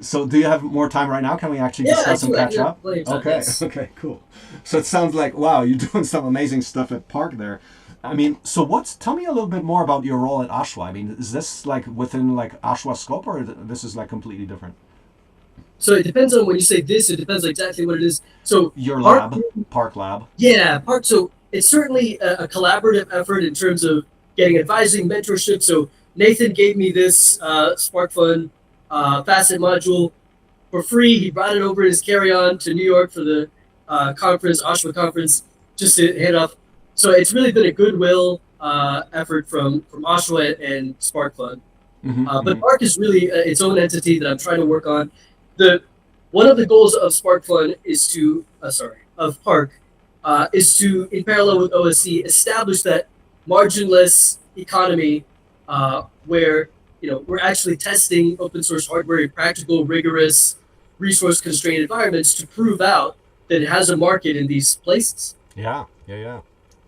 So do you have more time right now? Can we actually Yeah, I discuss and do. I catch do have up? plenty of time. Okay, Yes. okay, cool. So it sounds like, wow, you're doing some amazing stuff at Park there. I mean, so tell me a little bit more about your role at Ashwa. I mean, is this like within like Ashwa scope or this is like completely different? So it depends on when you say this. It depends on exactly what it is. So Your Park, lab, Park Lab. yeah, Park. So it's certainly a collaborative effort in terms of getting advising, mentorship. So Nathan gave me this SparkFun facet module for free. He brought it over in his carry-on to New York for the conference, Oshawa conference, just to hand off. So it's really been a goodwill effort from Oshawa and SparkFun. Mm-hmm, But mm-hmm. Park is really its own entity that I'm trying to work on. The One of the goals of SparkFun is to of Park is to, in parallel with OSC, establish that marginless economy where we're actually testing open source hardware in practical, rigorous, resource constrained environments to prove out that it has a market in these places. Yeah, yeah, yeah,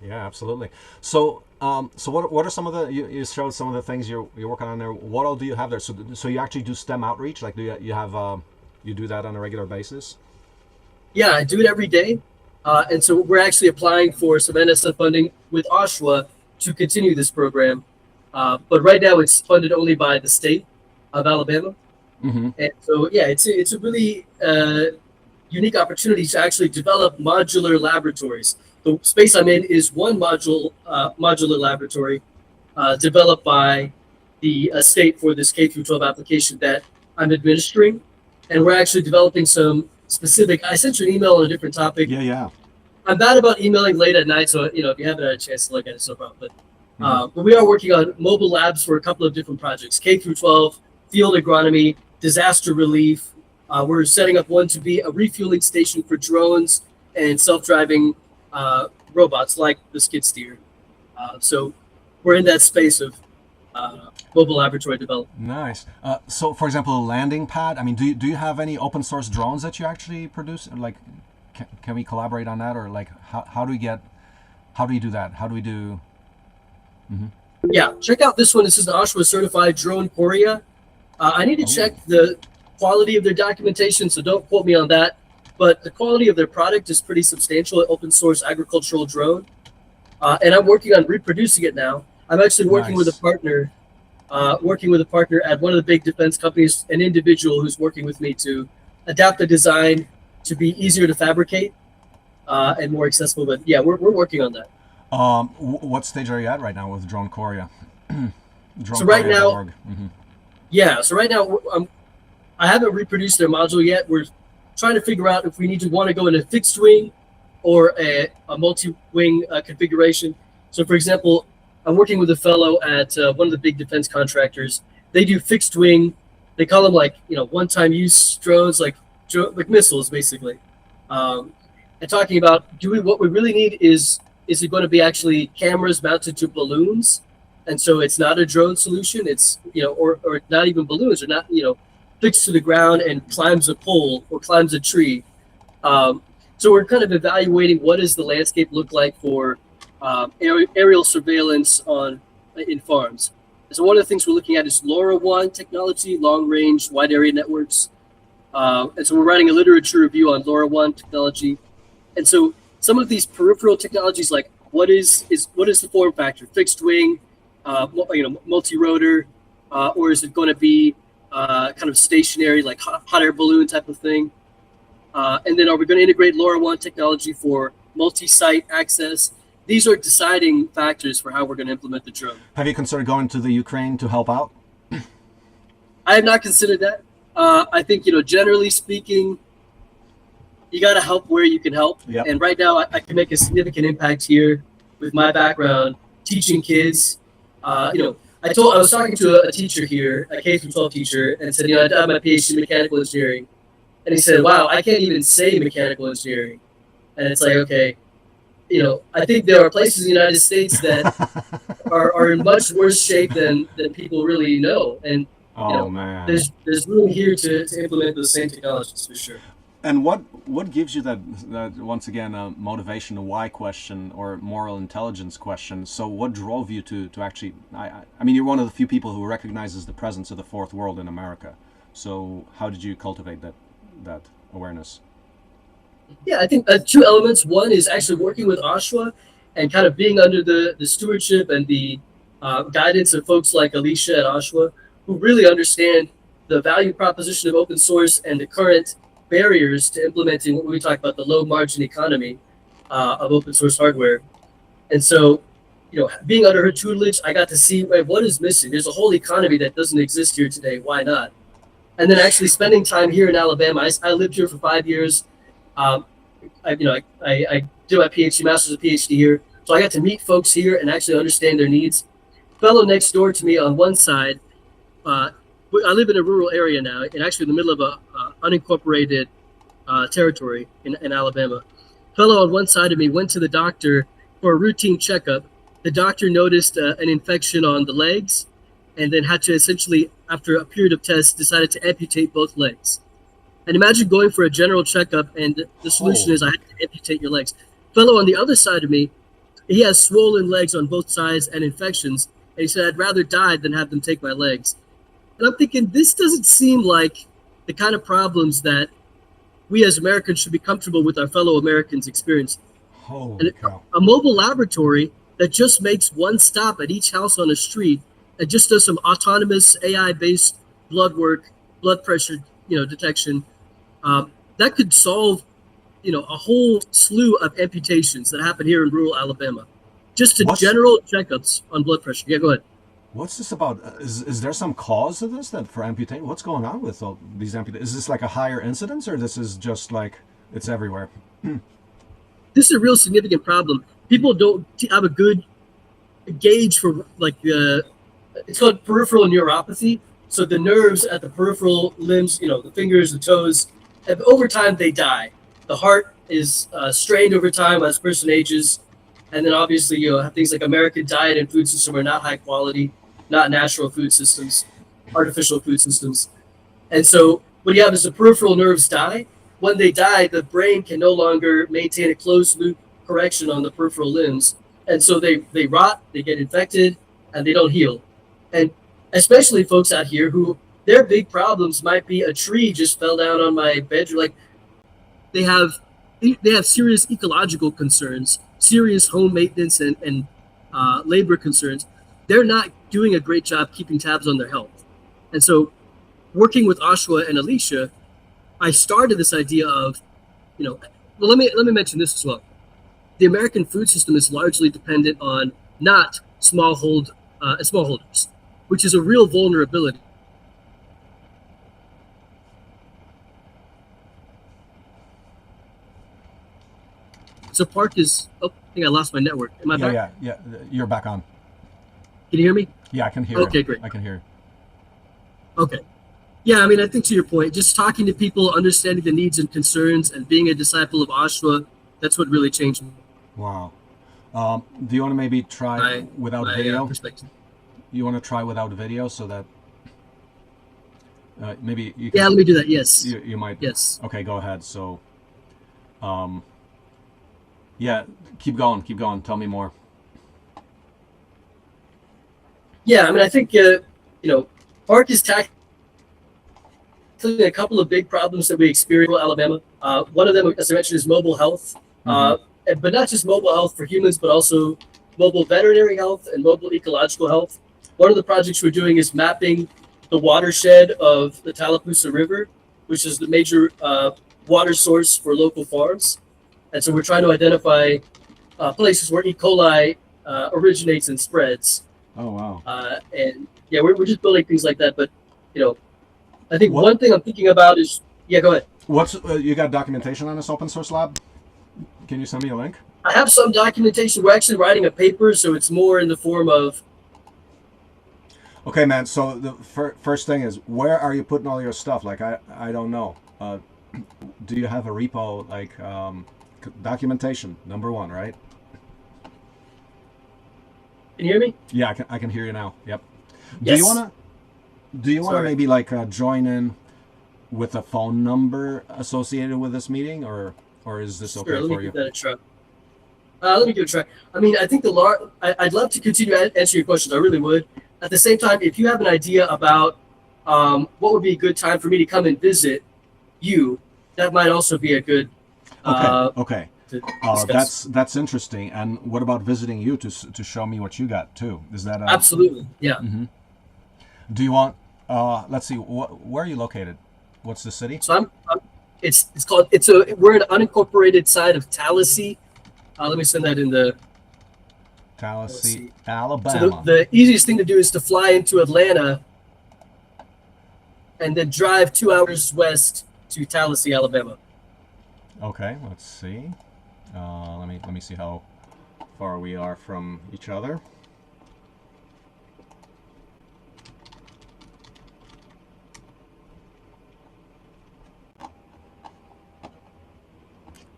yeah, absolutely. So, so what are some of the you showed some of the things you're working on there? What all do you have there? So you actually do STEM outreach? Like, do you have you do that on a regular basis? Yeah, I do it every day. And so we're actually applying for some NSF funding with Oshawa to continue this program. But right now it's funded only by the state of Alabama. Mm-hmm. And so, yeah, it's a really unique opportunity to actually develop modular laboratories. The space I'm in is one modular laboratory developed by the state for this K through 12 application that I'm administering, and we're actually developing some specific. I sent you an email on a different topic. Yeah, yeah. I'm bad about emailing late at night, so if you haven't had a chance to look at it, it's no problem. Mm-hmm. But we are working on mobile labs for a couple of different projects: K through 12, field agronomy, disaster relief. We're setting up one to be a refueling station for drones and self-driving robots like the skid steer. So we're in that space of mobile laboratory development. Nice. So, for example, a landing pad. I mean, do you have any open source drones that you actually produce? Like, can we collaborate on that, or like how do we get how do you do that? How do we do? Mm-hmm. Yeah, check out this one. This is an Oshawa certified drone Korea. I need to check Oh, the quality of their documentation, so don't quote me on that. But the quality of their product is pretty substantial. An open source agricultural drone, and I'm working on reproducing it now. I'm actually nice. working with a partner at one of the big defense companies, an individual who's working with me to adapt the design to be easier to fabricate and more accessible. But yeah, we're working on that. What stage are you at right now with Drone Korea? So right now, DroneKorea.org. Mm-hmm. yeah. So right now, I haven't reproduced their module yet. We're trying to figure out if we need to want to go in a fixed wing or a multi-wing configuration. So, for example, I'm working with a fellow at one of the big defense contractors. They do fixed wing. They call them like one-time use drones, like missiles, basically. Um, and talking about what we really need is it going to be actually cameras mounted to balloons, and so it's not a drone solution. It's or not even balloons, or not fixed to the ground and climbs a pole or climbs a tree. Um, so we're kind of evaluating what does the landscape look like for aerial surveillance in farms. So one of the things we're looking at is LoRaWAN technology, long range wide area networks. And so we're writing a literature review on LoRaWAN technology. And so some of these peripheral technologies, like what is the form factor? Fixed wing, multi-rotor, or is it going to be kind of stationary, like hot air balloon type of thing? And then are we going to integrate LoRaWAN technology for multi-site access? These are deciding factors for how we're going to implement the drone. Have you considered going to the Ukraine to help out? I have not considered that. I think, generally speaking, you got to help where you can help. Yep. And right now, I can make a significant impact here with my background teaching kids. I was talking to a teacher here, a K through 12 teacher, and said, I have my PhD in mechanical engineering. And he said, wow, I can't even say mechanical engineering. And it's like, okay, I think there are places in the United States that are in much worse shape than people really know. And, Oh man. there's room here to implement those same technologies for sure. And what gives you that once again motivation, a why question or moral intelligence question? So what drove you to actually? I mean, you're one of the few people who recognizes the presence of the fourth world in America. So how did you cultivate that awareness? Yeah, I think two elements. One is actually working with Oshawa and kind of being under the stewardship and the guidance of folks like Alicia at Oshawa, who really understand the value proposition of open source and the current barriers to implementing what we talk about, the low margin economy of open source hardware. And so, being under her tutelage, I got to see, wait, what is missing. There's a whole economy that doesn't exist here today. Why not? And then actually spending time here in Alabama. I lived here for 5 years. Um, I did my PhD, master's and PhD here. So I got to meet folks here and actually understand their needs. Fellow next door to me on one side, I live in a rural area now, and actually in the middle of a unincorporated territory in Alabama. Fellow on one side of me went to the doctor for a routine checkup. The doctor noticed an infection on the legs, and then had to essentially, after a period of tests, decided to amputate both legs. And imagine going for a general checkup, and the solution is I have to amputate your legs. Fellow on the other side of me, he has swollen legs on both sides and infections, and he said, I'd rather die than have them take my legs. And I'm thinking, this doesn't seem like the kind of problems that we as Americans should be comfortable with our fellow Americans experiencing. Holy cow. A mobile laboratory that just makes one stop at each house on the street and just does some autonomous AI-based blood work, blood pressure, detection, that could solve, a whole slew of amputations that happen here in rural Alabama. Just general checkups on blood pressure. Yeah, go ahead. What's this about? Is there some cause to this that for amputation? What's going on with all these amputations? Is this like a higher incidence, or this is just like it's everywhere? This is a real significant problem. People don't have a good gauge for it's called peripheral neuropathy. So the nerves at the peripheral limbs, the fingers, the toes, over time they die. The heart is strained over time as the person ages. And then obviously, have things like American diet and food system are not high quality, not natural food systems, artificial food systems. And so what you have is the peripheral nerves die. When they die, the brain can no longer maintain a closed loop correction on the peripheral limbs. And so they rot, they get infected, and they don't heal. And especially folks out here who their big problems might be a tree just fell down on my bedroom. Like they have serious ecological concerns, serious home maintenance and labor concerns. They're not doing a great job keeping tabs on their health. And so working with Oshawa and Alicia, I started this idea of, well, let me mention this as well. The American food system is largely dependent on not smallholders, which is a real vulnerability. So PARC is, I think I lost my network. Am I back? Yeah, you're back on. Can you hear me? Yeah, I can hear. Okay, great. I can hear. Okay. Yeah, I mean, I think to your point, just talking to people, understanding the needs and concerns, and being a disciple of Oshawa, that's what really changed me. Wow. Do you want to maybe try without video? Perspective. You want to try without video so that maybe you can... Yeah, let me do that. Yes. You might. Yes. Okay, go ahead. So, yeah, keep going. Tell me more. Yeah, I mean, I think, PARC is tackling a couple of big problems that we experience in Alabama. One of them, as I mentioned, is mobile health, but not just mobile health for humans, but also mobile veterinary health and mobile ecological health. One of the projects we're doing is mapping the watershed of the Tallapoosa River, which is the major water source for local farms. And so we're trying to identify places where E. coli originates and spreads. Oh, wow. And yeah, we're just building things like that. But, I think one thing I'm thinking about is, yeah, go ahead. What's you got documentation on this open source lab? Can you send me a link? I have some documentation. We're actually writing a paper, so it's more in the form of. Okay, man. So the first thing is, where are you putting all your stuff? Like, I don't know. Do you have a repo, like documentation? Number one, right? Can you hear me? Yeah, I can hear you now. Yep. Yes. Do you want to maybe like join in with a phone number associated with this meeting, or is this okay let me for you? give that a try. Let me give it a try. I mean, I think I'd love to continue to answer your questions. I really would. At the same time, if you have an idea about what would be a good time for me to come and visit you? That might also be a good Okay. to discuss. That's interesting. And what about visiting you to show me what you got too? Is that Absolutely, yeah. Do you want? Let's see. Where are you located? What's the city? So it's called we're an unincorporated side of Tallahassee. Let me send that in the. Let's Tallahassee, see. So Alabama. the easiest thing to do is to fly into Atlanta and then drive 2 hours west to Tallahassee, Alabama. Okay, let's see. Let me see how far we are from each other.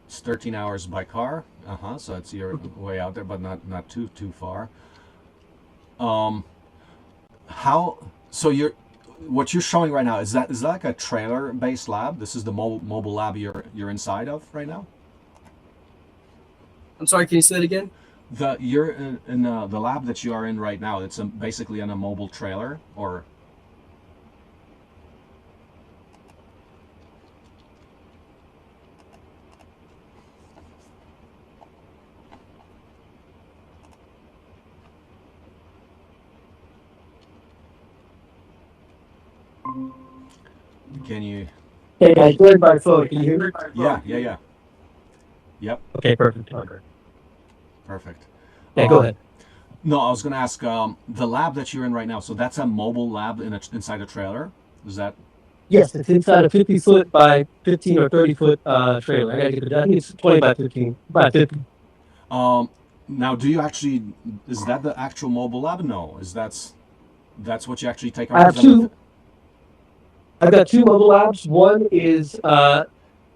It's 13 hours by car. So it's your way out there, but not too far. How? So what you're showing right now is that like a trailer-based lab? This is the mobile lab you're inside of right now. I'm sorry, can you say that again? You're in the lab that you are in right now. It's basically on a mobile trailer, or can you? Hey, I joined by phone. Can you hear me? Yeah. Yep. Okay, perfect. Okay. Perfect. Yeah, go ahead. No, I was going to ask the lab that you're in right now. So that's a mobile lab inside a trailer. Is that? Yes, it's inside a 50-foot by 15 or 30-foot trailer. I gotta get it. I think it's 20 by 15 by 50. Now, do you actually? Is that the actual mobile lab? No, that's what you actually take I have around? two. I've got two mobile labs. One is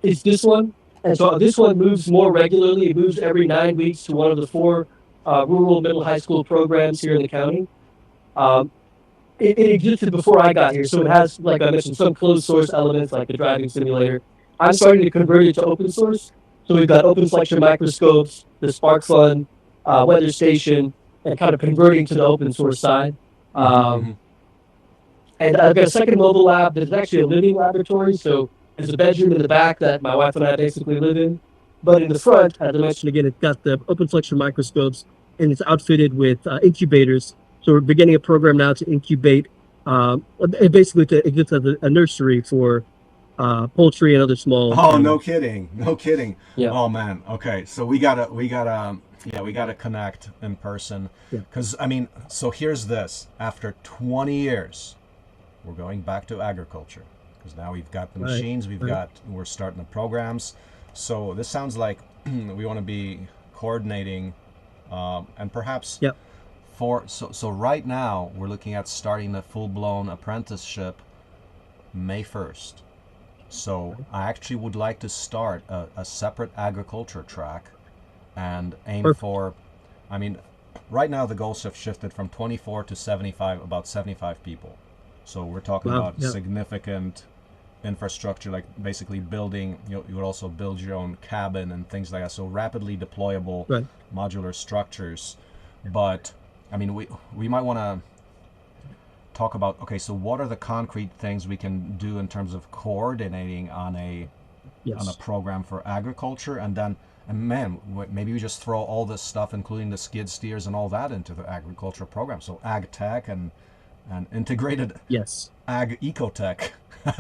this one, and so this one moves more regularly. It moves every 9 weeks to one of the four rural middle high school programs here in the county. Um, it existed before I got here, so it has, like I mentioned, some closed source elements like the driving simulator. I'm starting to convert it to open source. So we've got open flexure microscopes, the Spark Fun, weather station, and kind of converting to the open source side. And I've got a second mobile lab that's actually a living laboratory. So there's a bedroom in the back that my wife and I basically live in. But in the front, as I mentioned again, it's got the open flexure microscopes and it's outfitted with incubators. So we're beginning a program now to incubate, basically it gets a nursery for poultry and other small. Oh, no kidding. Yeah. Oh man. Okay, so we gotta connect in person. Yeah. Because I mean, so here's this. After 20 years, we're going back to agriculture because now we've got the machines. We're starting the programs. So this sounds like we want to be coordinating, and perhaps. Yep. So right now we're looking at starting the full-blown apprenticeship May 1st. So I actually would like to start a separate agriculture track and aim for, I mean, right now the goals have shifted from 24 to 75, about 75 people. So we're talking about significant infrastructure, like basically building, you would also build your own cabin and things like that. So rapidly deployable modular structures. But I mean, we might want to talk about, okay, so what are the concrete things we can do in terms of coordinating on a program for agriculture, and then maybe we just throw all this stuff, including the skid steers and all that, into the agriculture program. So ag tech and integrated ag EcoTech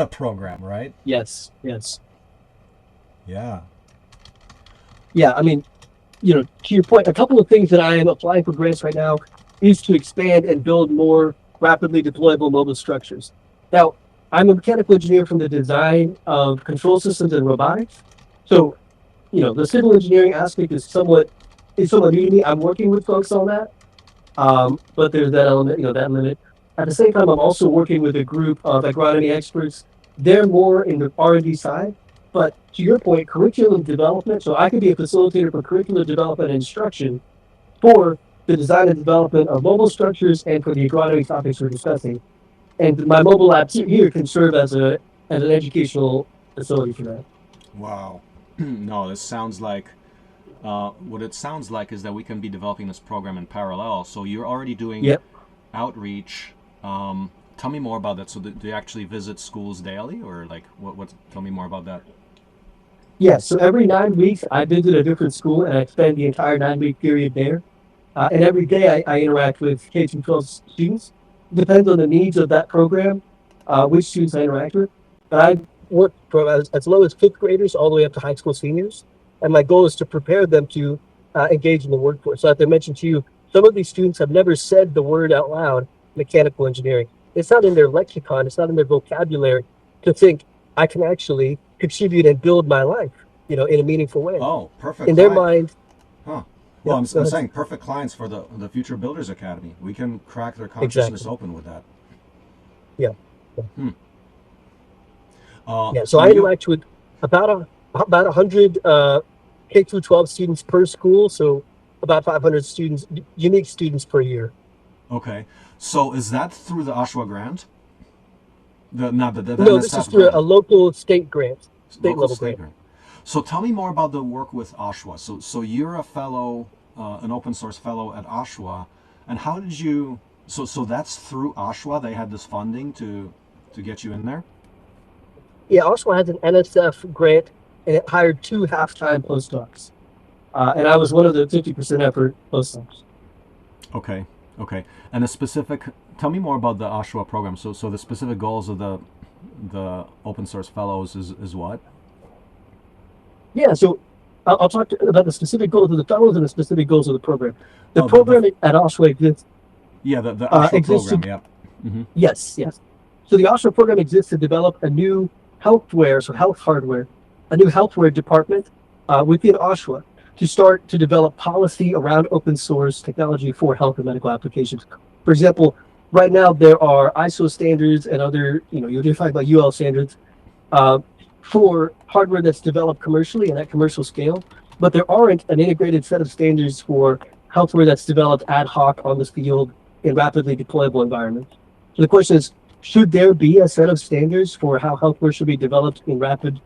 program, right? Yes. Yeah. I mean, to your point, a couple of things that I am applying for grants right now is to expand and build more rapidly deployable mobile structures. Now, I'm a mechanical engineer from the design of control systems and robotics. So, the civil engineering aspect is somewhat new to me. I'm working with folks on that. But there's that element, that limit. At the same time, I'm also working with a group of agronomy experts. They're more in the R&D side. But to your point, curriculum development, so I could be a facilitator for curriculum development and instruction for the design and development of mobile structures and for the agronomy topics we're discussing. And my mobile lab here can serve as an educational facility for that. Wow. No, this sounds like, what it sounds like is that we can be developing this program in parallel. So you're already doing outreach tell me more about that. So do you actually visit schools daily, or like what? Tell me more about that. Yes, so every 9 weeks I visit a different school and I spend the entire 9 week period there. And every day I interact with K through 12 students. Depends on the needs of that program, which students I interact with. But I work from as low as fifth graders all the way up to high school seniors. And my goal is to prepare them to engage in the workforce. So as I mentioned to you, some of these students have never said the word out loud, mechanical engineering. It's not in their lexicon, it's not in their vocabulary to think I can actually contribute and build my life, in a meaningful way. Oh, perfect. In their mind, Huh. Well, yeah, I'm saying perfect clients for the Future Builders Academy. We can crack their consciousness exactly. open with that. Yeah. Hmm. Yeah. So I interact with about 100 K through 12 students per school. So about 500 students, unique students per year. Okay. So is that through the Oshawa grant? The No, this is NSF through a grant. local state grant, state Local level state grant. grant. So tell me more about the work with Oshawa. So you're a fellow, an open source fellow at Oshawa, and how did you? So that's through Oshawa. They had this funding to get you in there. Yeah, Oshawa has an NSF grant, and it hired 2 half-time postdocs. And I was one of the 50% effort postdocs. Okay. Okay. And a specific. Tell me more about the Oshawa program. So the specific goals of the open source fellows is what? Yeah, so I'll talk about the specific goals of the fellows and the specific goals of the program. The Oh, program at Oshawa exists. Yeah, the Oshawa exists program. to, Yeah. Mm-hmm. yes. So the Oshawa program exists to develop a new healthware, so health hardware, a new healthware department within Oshawa to start to develop policy around open source technology for health and medical applications. For example, right now there are ISO standards and other, you're talking about UL standards for hardware that's developed commercially and at commercial scale, but there aren't an integrated set of standards for healthware that's developed ad hoc on the field in rapidly deployable environments. So the question is, should there be a set of standards for how healthware should be developed in rapid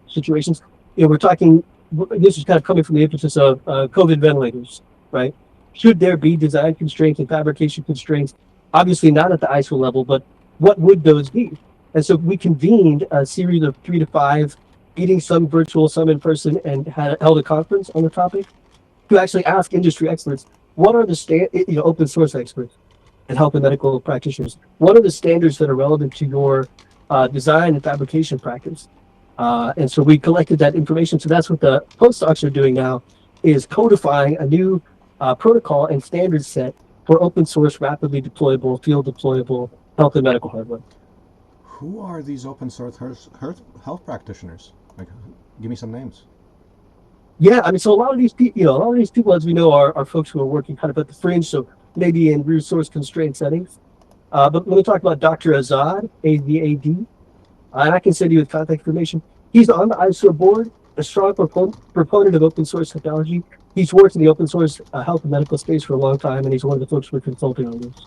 situations? We're talking, this is kind of coming from the emphasis of COVID ventilators, right? Should there be design constraints and fabrication constraints? Obviously not at the ISO level, but what would those be? And so we convened a series of 3 to 5 meetings, some virtual, some in person, and held a conference on the topic to actually ask industry experts, what are the open source experts and health and medical practitioners, what are the standards that are relevant to your design and fabrication practice? And so we collected that information. So that's what the postdocs are doing now, is codifying a new protocol and standard set for open source, rapidly deployable, field deployable health and medical hardware. Who are these open source health practitioners? Like, give me some names. Yeah, I mean, so a lot of these people, as we know, are folks who are working kind of at the fringe, so maybe in resource constrained settings. But let me talk about Dr. Azad, Azad, and I can send you his contact information. He's on the ISO board, a strong proponent of open source technology. He's worked in the open source health and medical space for a long time, and he's one of the folks we're consulting on this.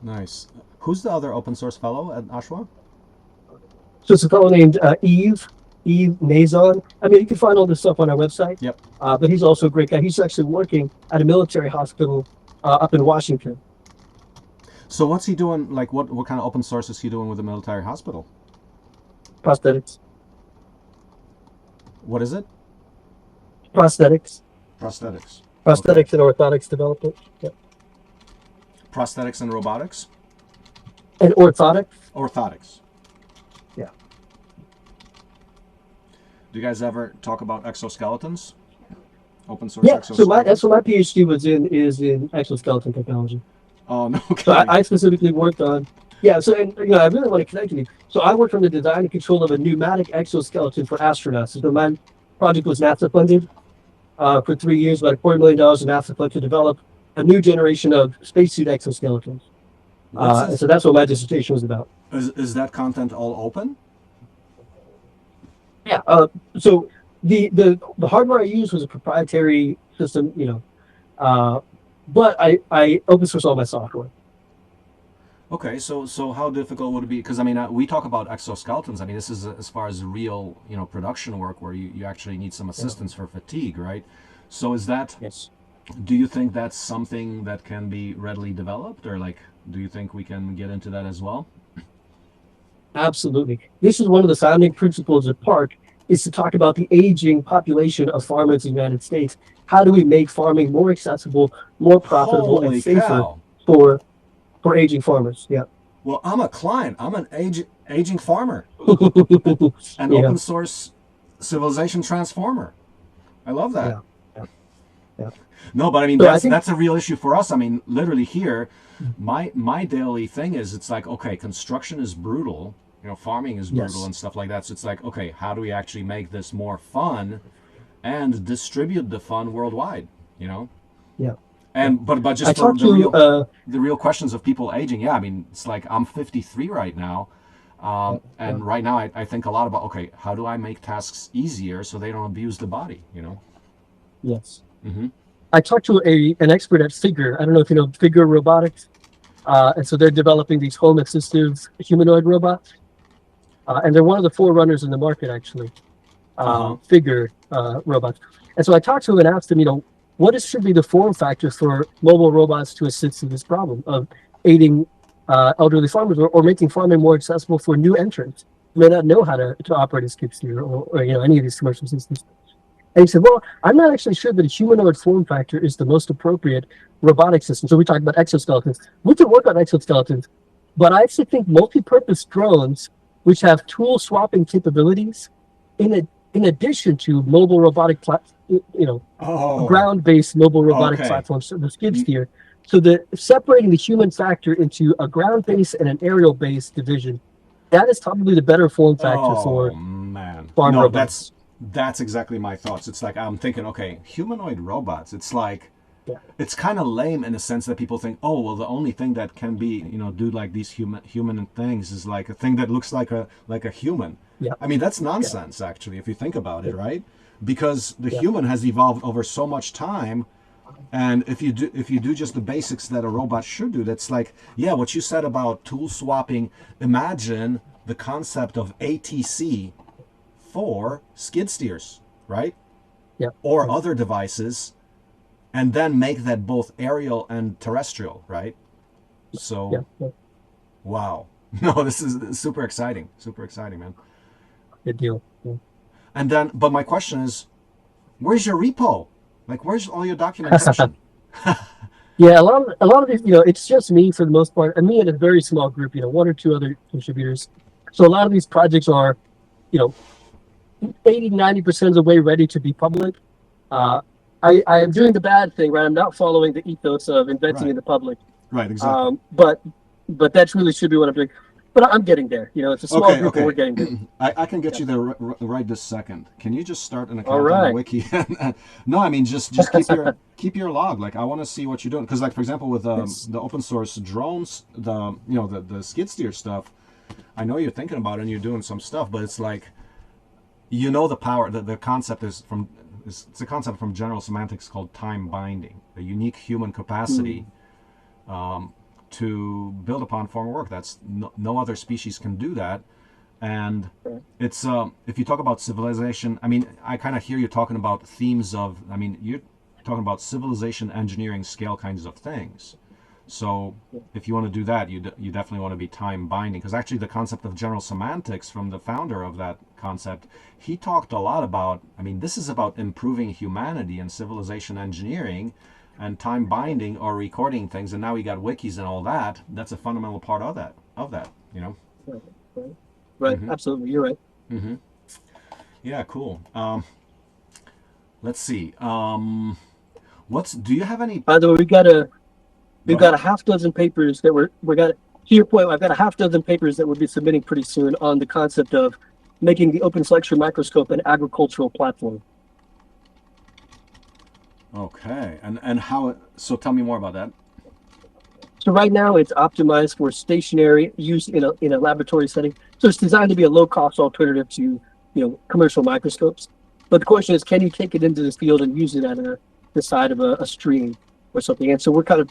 Nice. Who's the other open source fellow at Oshawa? So it's a fellow named Yves Mazon. I mean, you can find all this stuff on our website. Yep. But he's also a great guy. He's actually working at a military hospital up in Washington. So what's he doing? Like, what kind of open source is he doing with the military hospital? Prosthetics. What is it? Prosthetics. Prosthetics. Prosthetics and orthotics development. Yep. Prosthetics and robotics? And orthotics. Orthotics. Yeah. Do you guys ever talk about exoskeletons? Open source Yeah, exoskeletons? so that's what my PhD was in, is in exoskeleton technology. Oh, no. Okay. So I specifically worked on, so I really want to connect with you. So I worked on the design and control of a pneumatic exoskeleton for astronauts. So my project was NASA funded for 3 years, about $250,000 in NASA funded to develop a new generation of spacesuit exoskeletons. And so that's what my dissertation was about. Is that content all open? Yeah. So the hardware I used was a proprietary system, but I open source all my software. Okay, so how difficult would it be? Because I mean, we talk about exoskeletons. I mean, this is as far as real, production work where you actually need some assistance for fatigue, right? So is that? Yes. Do you think that's something that can be readily developed, or like Do you think we can get into that as well? Absolutely. This is one of the founding principles of PARC, is to talk about the aging population of farmers in the United States. How do we make farming more accessible, more profitable, and Holy safer cow! for aging farmers? Yeah. Well, I'm a client. I'm an aging farmer, an Yeah. open source civilization transformer. I love that. Yeah. Yeah. Yeah. No, but I mean So I think that's a real issue for us. I mean, literally here, my daily thing is it's like, okay, construction is brutal, farming is brutal yes. and stuff like that. So it's like, okay, how do we actually make this more fun and distribute the fun worldwide? You know, Yeah. and but I just for talked to the real questions of people aging, yeah, I mean, it's like I'm 53 right now. And right now I think a lot about, okay, how do I make tasks easier so they don't abuse the body, yes. Mm-hmm. I talked to an expert at Figure. I don't know if you know Figure Robotics. And so they're developing these home assistive humanoid robots. And they're one of the forerunners in the market, actually, Figure robots. And so I talked to him and asked him, what should be the form factor for mobile robots to assist in this problem of aiding elderly farmers or making farming more accessible for new entrants who may not know how to operate a skid steer or any of these commercial systems. And he said, well, I'm not actually sure that a humanoid form factor is the most appropriate robotic system. So we talked about exoskeletons. We can work on exoskeletons, but I actually think multi-purpose drones, which have tool swapping capabilities, in addition to mobile robotic ground-based mobile robotic platforms, so the skid steer. So separating the human factor into a ground-based and an aerial-based division, that is probably the better form factor for farm robots. That's exactly my thoughts. It's like I'm thinking, okay, humanoid robots. It's like, it's kind of lame in the sense that people think, oh, well, the only thing that can be, do like these human things is like a thing that looks like a human. Yeah. I mean, that's nonsense, actually, if you think about it, right? Because the human has evolved over so much time, and if you do just the basics that a robot should do, that's like, yeah, what you said about tool swapping. Imagine the concept of ATC for skid steers, right? Yeah. Or other devices, and then make that both aerial and terrestrial, right? So, wow. No, this is super exciting, man. Good deal. Yeah. And then, but my question is, where's your repo? Like, where's all your documentation? Yeah, a lot of these, it's just me for the most part, and me and a very small group, one or two other contributors. So a lot of these projects are, 80-90% of the way ready to be public. I am doing the bad thing, right? I'm not following the ethos of inventing in the public. Right, exactly. But that really should be what I'm doing. But I'm getting there. It's a small group, but we're getting there. I can get you there right this second. Can you just start an account on the wiki? No, I mean just keep your log. Like, I want to see what you're doing, because, like, for example, with the open source drones, the skid steer stuff, I know you're thinking about it and you're doing some stuff, but it's like, the power. The concept is it's a concept from general semantics called time binding, a unique human capacity. To build upon former work. That's no other species can do that. And it's if you talk about civilization, I mean, I kind of hear you talking about themes of, I mean, you're talking about civilization engineering scale kinds of things. So if you want to do that, you definitely want to be time binding, because actually the concept of general semantics, from the founder of that concept, he talked a lot about, I mean, this is about improving humanity and civilization engineering, and time binding or recording things, and now we got wikis and all that. That's a fundamental part of that. Right. Absolutely, you're right. Yeah, cool. Let's see. Do you have any? By the way, we've got a half dozen papers that to your point. I've got a half dozen papers that we'll be submitting pretty soon on the concept of making the open flexure microscope an agricultural platform. Okay, and how? So tell me more about that. So right now it's optimized for stationary use in a laboratory setting. So it's designed to be a low-cost alternative to commercial microscopes. But the question is, can you take it into the field and use it at the side of a stream or something? And so we're kind of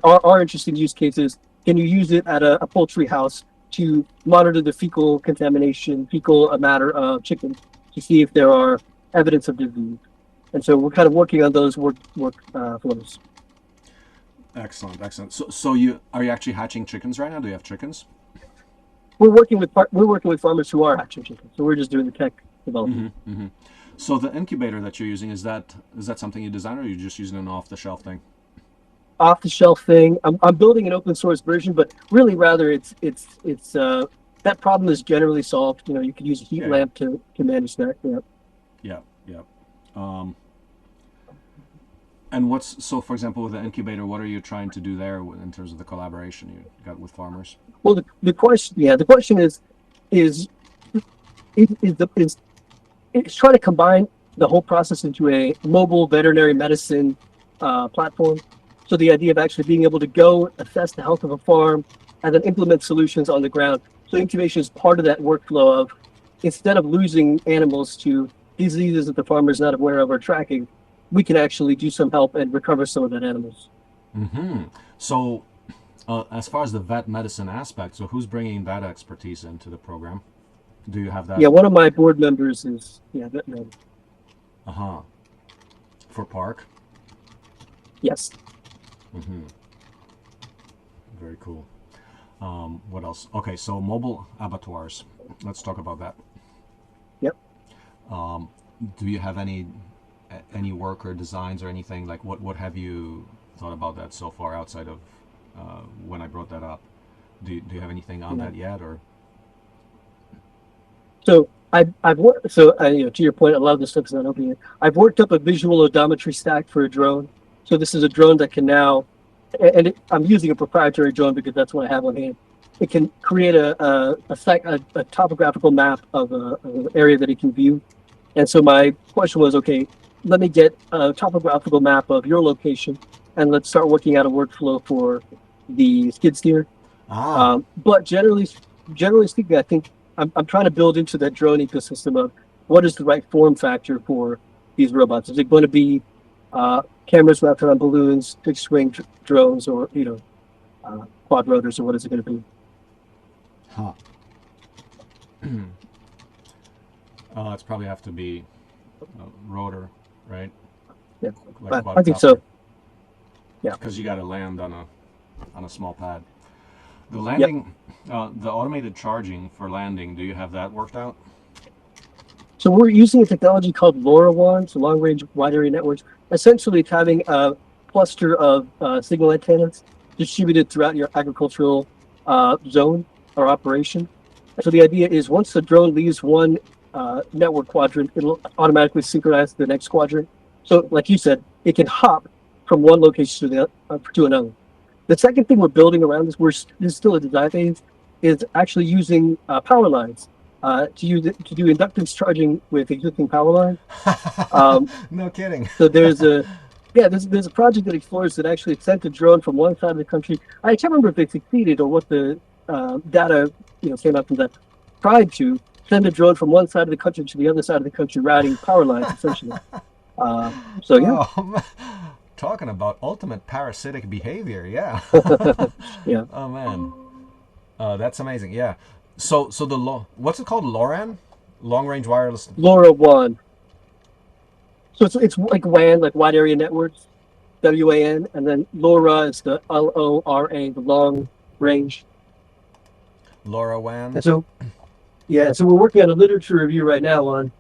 our interesting use cases. Can you use it at a poultry house to monitor the fecal contamination, fecal matter of chickens, to see if there are evidence of disease? And so we're kind of working on those work flows. Excellent, excellent. So you are you actually hatching chickens right now? Do you have chickens? We're working with farmers who are hatching chickens, so we're just doing the tech development. Mm-hmm. So the incubator that you're using, is that something you designed, or are you just using an off the shelf thing? Off the shelf thing. I'm building an open source version, but really rather it's that problem is generally solved. You know, you could use a heat Yeah, yeah, lamp to manage that. Yeah. yeah, yeah. Um, and so for example with the incubator, what are you trying to do there in terms of the collaboration you got with farmers? Well, the question is is it's trying to combine the whole process into a mobile veterinary medicine platform. So the idea of actually being able to go assess the health of a farm and then implement solutions on the ground. So incubation is part of that workflow of instead of losing animals to diseases that the farmer is not aware of or tracking, we can actually do some help and recover some of that animals. Mm-hmm. So as far as the vet medicine aspect, so who's bringing that expertise into the program? Do you have that? Yeah, one of my board members is veterinary. Uh-huh. For PARC? Yes. Mm-hmm. Very cool. What else? Okay, so mobile abattoirs. Let's talk about that. Yep. Do you have any work or designs or anything like what have you thought about that so far outside of when I brought that up? Do you have anything on Yeah. that yet or? So I've worked. So to your point, a lot of this stuff is not open yet. I've worked up a visual odometry stack for a drone. So this is a drone that can now, I'm using a proprietary drone because that's what I have on hand. It can create a topographical map of an area that it can view. And so my question was, okay, let me get a topographical map of your location, and let's start working out a workflow for the skid steer. Ah, But generally speaking, I think I'm trying to build into that drone ecosystem of what is the right form factor for these robots. Is it going to be cameras wrapped around balloons, fixed wing drones, or quad rotors, or what is it going to be? huh. It's probably have to be a rotor, right? Yeah, Like I think so. quadcopter, Yeah. because you got to land on a small pad. The Yep. landing, the automated charging for landing. Do you have that worked out? So we're using a technology called LoRaWAN, so long range wide area networks. Essentially, it's having a cluster of signal antennas distributed throughout your agricultural zone or operation. So the idea is once the drone leaves one network quadrant, it'll automatically synchronize to the next quadrant. So, like you said, it can hop from one location to another. The second thing we're building around this, this is still a design phase, is actually using power lines to do inductance charging with existing power lines. Um, No kidding. so there's a project that explores that actually sent a drone from one side of the country. I can't remember if they succeeded or what the data came out from that. Tried to send a drone from one side of the country to the other side of the country, routing power lines essentially. So yeah, Oh, talking about ultimate parasitic behavior. Yeah. yeah, Oh man. That's amazing. Yeah. So what's it called? LoRaN, long range wireless. LoRaWAN. So it's like WAN, like wide area networks, WAN, and then LoRa is the LoRa, the long range. LoRaWAN. And so yeah, so we're working on a literature review right now on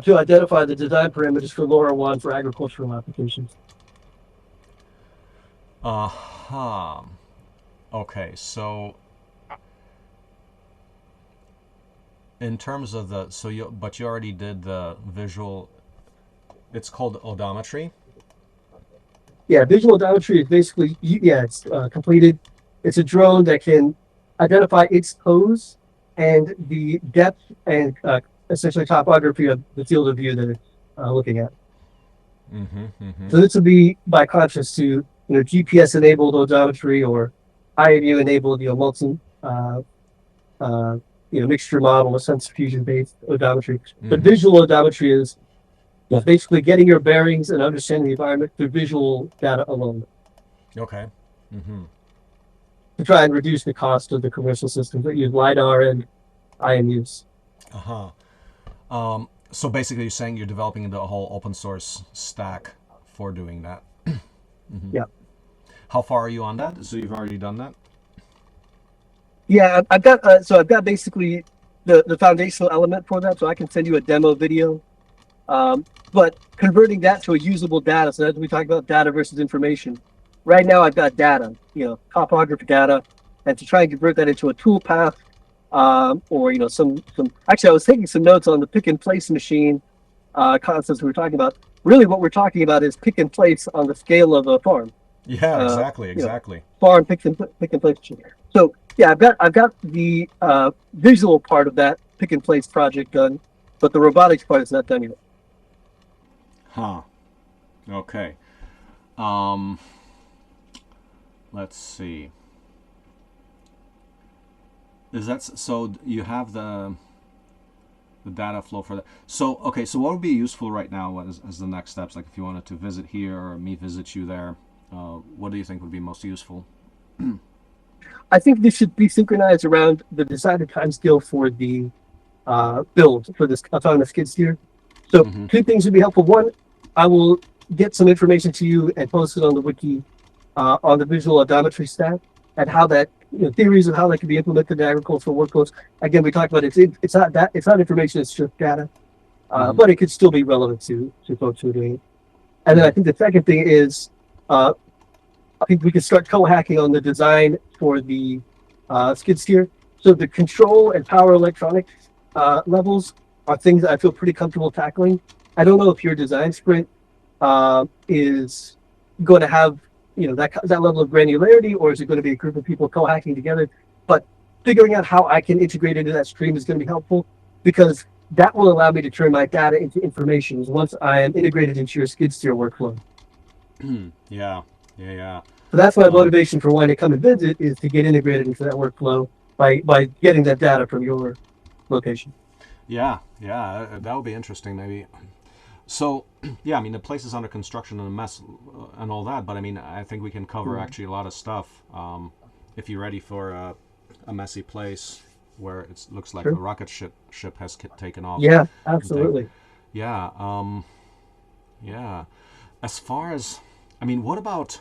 to identify the design parameters for LoRaWAN for agricultural applications. Uh huh. Okay. So in terms of but you already did the visual. It's called odometry. Yeah, visual odometry is basically it's completed. It's a drone that can identify its pose and the depth and essentially topography of the field of view that it's looking at. Mm-hmm. Mm-hmm. So this would be by contrast to GPS enabled odometry or IMU enabled multi uh, mixture model or sensor fusion based odometry. But Mm-hmm. visual odometry is basically getting your bearings and understanding the environment through visual data alone Okay. Mm-hmm. to try and reduce the cost of the commercial systems that use LiDAR and IMUs. Uh-huh. So basically, you're saying you're developing the whole open source stack for doing that. Mm-hmm. Yeah. How far are you on that? So you've already done that? Yeah, I've got I've got basically the foundational element for that, so I can send you a demo video. But converting that to a usable data, so as we talk about data versus information. Right now, I've got data, topography data, and to try and convert that into a toolpath, or some. Actually, I was taking some notes on the pick and place machine concepts we were talking about. Really, what we're talking about is pick and place on the scale of a farm. Yeah, Uh, exactly. Farm pick and place machine. So yeah, I've got the visual part of that pick and place project done, but the robotics part is not done yet. Huh. Okay. Let's see. Is that so? You have the data flow for that. So okay. So what would be useful right now as the next steps? Like if you wanted to visit here or me visit you there, what do you think would be most useful? I think this should be synchronized around the decided timescale for the build for this autonomous skid steer. So Mm-hmm. two things would be helpful. One, I will get some information to you and post it on the wiki on the visual odometry stack and how that theories of how that can be implemented in agricultural workflows. Again, we talked about it's not information, it's just data, Mm-hmm. but it could still be relevant to folks who are doing it. And then I think the second thing is I think we can start co-hacking on the design for the skid steer. So the control and power electronics levels are things that I feel pretty comfortable tackling. I don't know if your design sprint is going to have that level of granularity, or is it going to be a group of people co-hacking together? But figuring out how I can integrate into that stream is going to be helpful, because that will allow me to turn my data into information once I am integrated into your skid steer workflow. Yeah. So that's my motivation for wanting to come and visit, is to get integrated into that workflow by getting that data from your location. Yeah, that would be interesting, maybe. So, yeah, I mean, the place is under construction and a mess and all that, but I mean, I think we can cover actually a lot of stuff. If you're ready for a messy place where it looks like Sure. a rocket ship has taken off. Yeah, absolutely. Yeah, yeah. As far as, I mean, what about,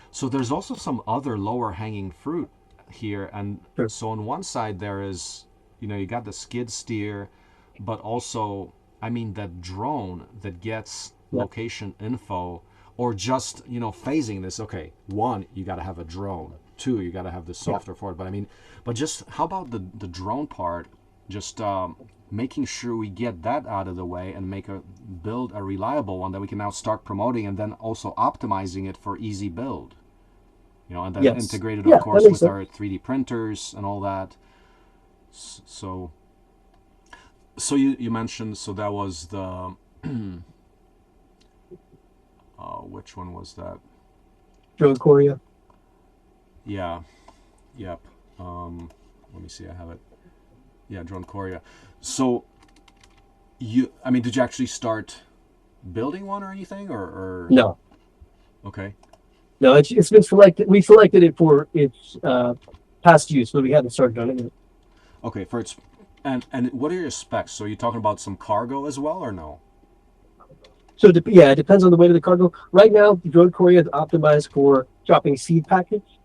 so there's also some other lower hanging fruit here. And Sure. so on one side there is, you got the skid steer, but also, I mean, that drone that gets location info, or just, phasing this. Okay, one, you got to have a drone. Two, you got to have the software for it. But I mean, just how about the drone part? Just making sure we get that out of the way and build a reliable one that we can now start promoting, and then also optimizing it for easy build. And then integrated, of course, with our 3D printers and all that. So you mentioned, so that was the which one was that? Drone Korea. Yeah. Yep. Let me see, I have it. Yeah, Drone Korea. So did you actually start building one or anything, or? No. Okay. No, it's been selected. We selected it for its past use, but we haven't started on it yet. Okay, for its, and what are your specs? So you're talking about some cargo as well, or no? So it depends on the weight of the cargo. Right now, the Drone Korea is optimized for dropping seed package,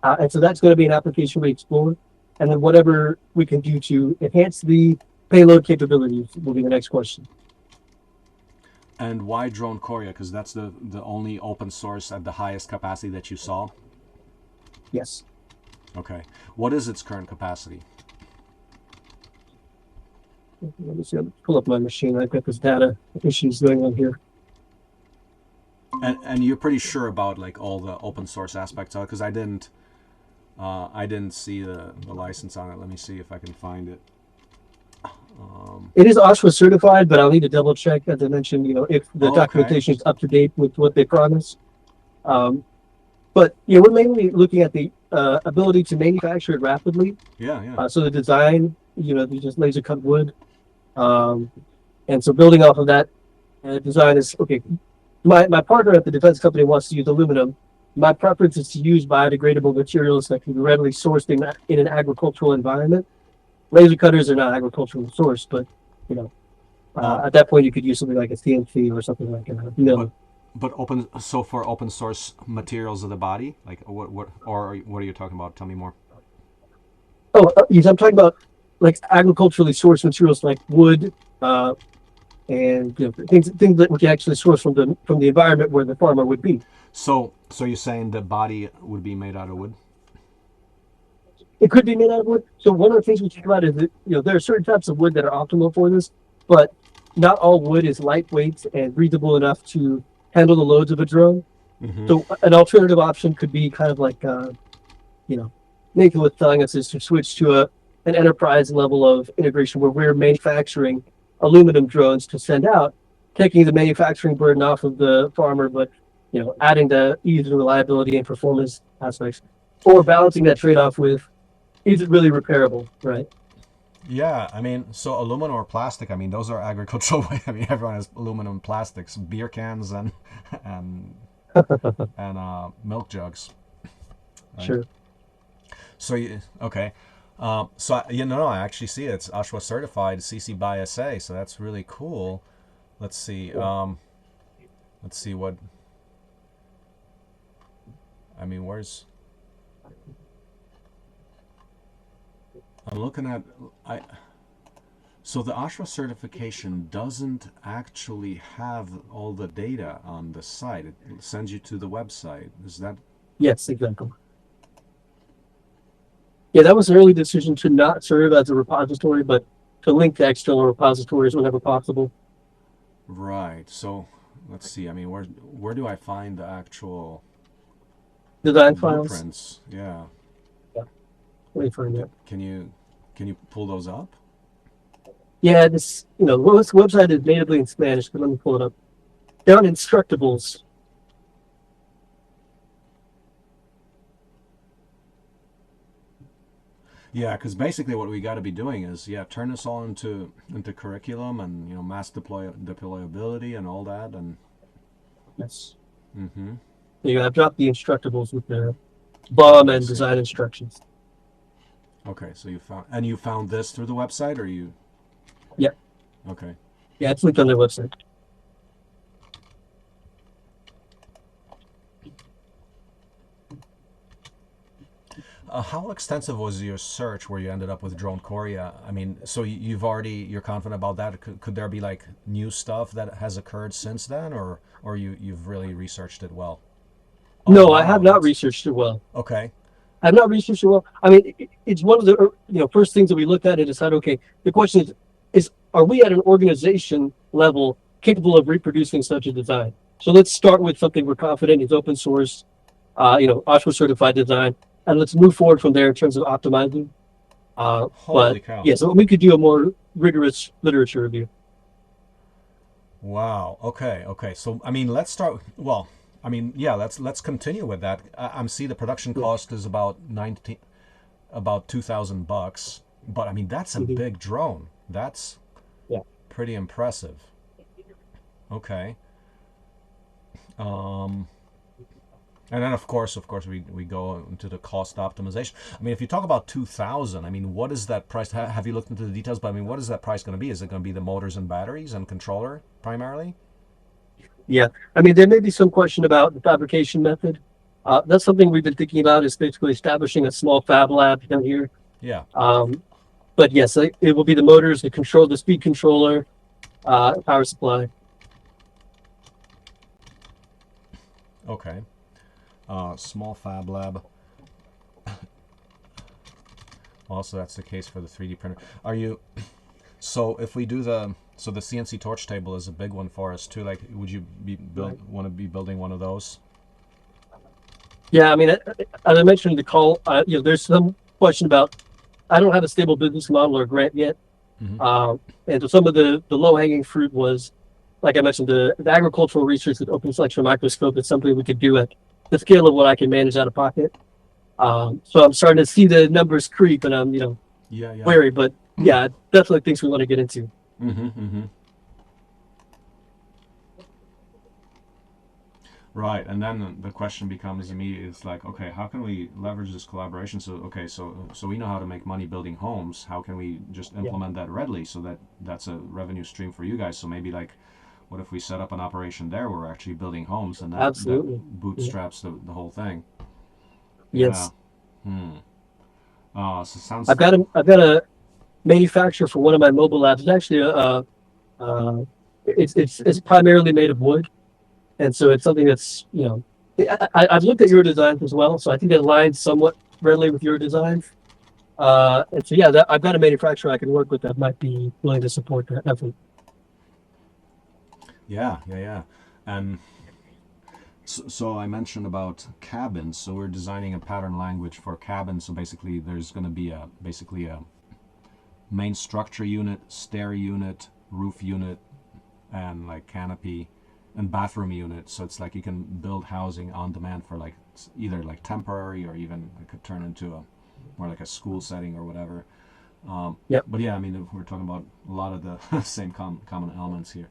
and so that's going to be an application we explore. And then whatever we can do to enhance the payload capabilities will be the next question. And why Drone Korea? Because that's the only open source at the highest capacity that you saw? Yes. Okay. What is its current capacity? Let me see. I'll pull up my machine. I've got this data issues going on here. And you're pretty sure about like all the open source aspects of it? Because I didn't see the license on it. Let me see if I can find it. It is OSHA certified, but I'll need to double check, as I mentioned, if the documentation is up to date with what they promise. But we're mainly looking at the ability to manufacture it rapidly. Yeah. So the design, you just laser cut wood, and so building off of that design is okay. My partner at the defense company wants to use aluminum. My preference is to use biodegradable materials that can be readily sourced in an agricultural environment. Laser cutters are not agricultural sourced, but at that point you could use something like a CNC or something like that. But for open source materials of the body, like what are you talking about? Tell me more. Oh, yes, I'm talking about like agriculturally sourced materials like wood, and things that we can actually source from the environment where the farmer would be. So you're saying the body would be made out of wood? It could be made out of wood. So one of the things we think about is that there are certain types of wood that are optimal for this, but not all wood is lightweight and breathable enough to handle the loads of a drone. Mm-hmm. So an alternative option could be kind of like you know, Nathan was telling us is to switch to an enterprise level of integration where we're manufacturing aluminum drones to send out, taking the manufacturing burden off of the farmer, but adding the ease and reliability and performance aspects, or balancing that trade-off with is it really repairable, right? Yeah, I mean, so aluminum or plastic, I mean, those are agricultural. I mean, everyone has aluminum plastics, beer cans and milk jugs, right? Sure. So okay, so I actually see it's OSHA certified CC by SA, so that's really cool. Let's see, let's see what. I mean, where's? I'm looking at So the OSHA certification doesn't actually have all the data on the site. It sends you to the website. Is that? Yes, exactly. Yeah, that was an early decision to not serve as a repository, but to link to external repositories whenever possible. Right. So let's see. I mean, where do I find the actual Design files. blueprints? Yeah. Wait for that. Can you pull those up? Yeah, this website is natively in Spanish, but let me pull it up. Down Instructables. Yeah, because basically what we got to be doing is turn this all into curriculum and mass deployability and all that and. Yes. Mm-hmm. Yeah, I've dropped the Instructables with the BOM and design instructions. Okay, so you found this through the website, or you? Yeah. Okay. Yeah, it's linked on their website. How extensive was your search where you ended up with Drone Korea? I mean, so you're confident about that? Could there be like new stuff that has occurred since then, or you've really researched it well? No, I have not researched it well. Okay. I've not researched it well. I mean, it's one of the first things that we looked at and decided, okay, the question is are we at an organization level capable of reproducing such a design? So let's start with something we're confident is open source, OSHA certified design, and let's move forward from there in terms of optimizing. Holy cow. Yeah, so we could do a more rigorous literature review. Wow. Okay. So I mean, let's start. Well, I mean, yeah. Let's continue with that. I'm see the production cost is about $2,000, but I mean that's a big drone. That's pretty impressive. Okay. And then of course we go into the cost optimization. I mean, if you talk about 2,000, I mean, what is that price? Have you looked into the details? But I mean, what is that price going to be? Is it going to be the motors and batteries and controller primarily? Yeah, I mean, there may be some question about the fabrication method. That's something we've been thinking about, is basically establishing a small fab lab down here. Yeah. But yes, it will be the motors, the speed controller, power supply. Okay. Small fab lab. Also, that's the case for the 3D printer. So if we do the CNC torch table is a big one for us too. Like, would you want to be building one of those? Yeah, I mean, as I mentioned in the call, there's some question about. I don't have a stable business model or grant yet, and so some of the low-hanging fruit was, like I mentioned, the agricultural research with open flexure microscope is something we could do at the scale of what I can manage out of pocket. So I'm starting to see the numbers creep, and I'm wary, but yeah, definitely things we want to get into. Right, and then the question becomes immediately, it's like, okay, how can we leverage this collaboration? So we know how to make money building homes. How can we just implement that readily so that's a revenue stream for you guys? So maybe like, what if we set up an operation there where we're actually building homes, and that Absolutely. Yeah. bootstraps the whole thing. Yeah. Yes. Hmm. So it sounds. I've got a manufacturer for one of my mobile labs. It's actually uh, it's primarily made of wood, and so it's something that's I've looked at your designs as well, so I think it aligns somewhat readily with your designs. And so yeah, I've got a manufacturer I can work with that might be willing to support that effort. Yeah, yeah, yeah. And so I mentioned about cabins. So we're designing a pattern language for cabins. So basically, there's going to be basically a main structure unit, stair unit, roof unit, and like canopy and bathroom unit. So it's like you can build housing on demand for like either like temporary, or even it could turn into a more like a school setting or whatever. Yep. But yeah, I mean, we're talking about a lot of the same common elements here.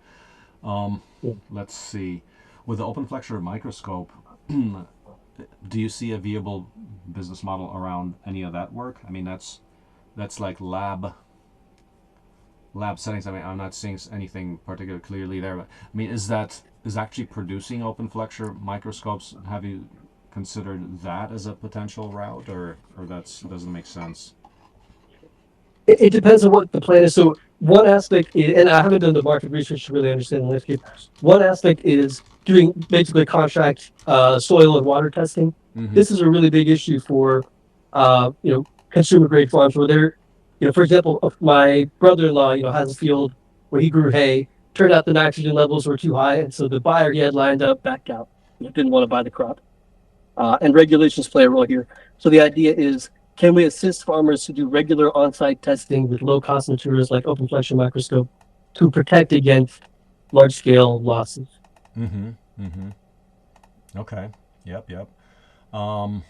Yeah. Let's see. With the open flexure microscope, do you see a viable business model around any of that work? I mean, that's like lab settings. I mean, I'm not seeing anything particularly clearly there. But I mean, is actually producing open flexure microscopes? Have you considered that as a potential route, or that's doesn't make sense? It depends on what the plan is. So one aspect is, and I haven't done the market research to really understand the landscape. One aspect is doing basically contract soil and water testing. Mm-hmm. This is a really big issue for consumer grade farms where they're, for example, my brother-in-law, has a field where he grew hay. Turned out the nitrogen levels were too high, and so the buyer he had lined up backed out. Didn't want to buy the crop. And regulations play a role here. So the idea is, can we assist farmers to do regular on-site testing with low-cost materials like open flexure microscope to protect against large-scale losses? Mm-hmm. Mm-hmm. Okay. Yep. Yep. Um,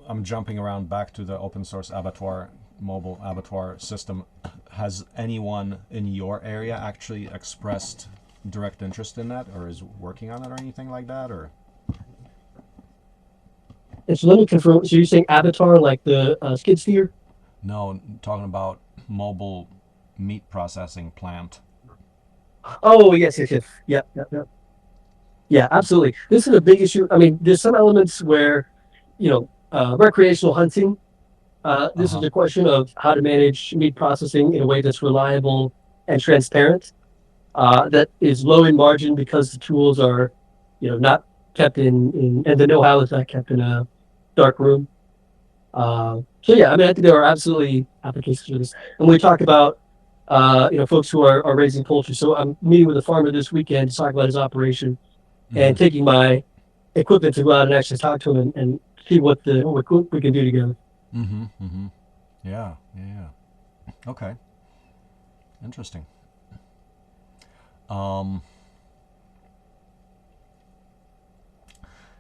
I'm jumping around back to the open source abattoir, mobile abattoir system. Has anyone in your area actually expressed direct interest in that, or is working on it, or anything like that, or? And so let me confirm. So you're saying Avatar, like the skid steer? No, I'm talking about mobile meat processing plant. Oh, yes, yes, yes. Yeah, yeah, yeah. Yeah, absolutely. This is a big issue. I mean, there's some elements where, recreational hunting. Uh This is huh. a question of how to manage meat processing in a way that's reliable and transparent. That is low in margin because the tools are, not kept in and the know-how is not kept in a dark room. So yeah, I mean, I think there are absolutely applications for this. And we talk about, folks who are raising poultry. So I'm meeting with a farmer this weekend to talk about his operation Mm-hmm. and taking my equipment to go out and actually talk to him and see what we can do together. Mm-hmm. Mm-hmm. Yeah. Yeah. Yeah. Okay. Interesting. Um.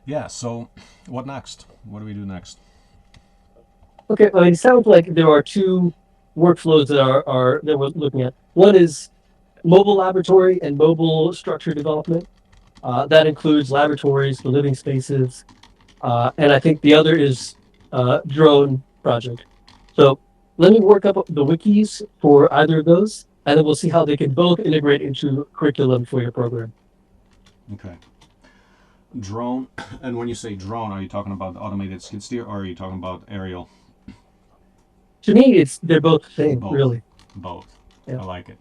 Yeah. So, what next? What do we do next? Okay, I mean, it sounds like there are two workflows that we're looking at. One is mobile laboratory and mobile structure development. That includes laboratories, the living spaces, and I think the other is drone project. So let me work up the wikis for either of those, and then we'll see how they can both integrate into curriculum for your program. Okay. Drone. And when you say drone, are you talking about the automated skid steer, or are you talking about aerial? To me, they're both the same, Both. really. Both. Yeah. I like it.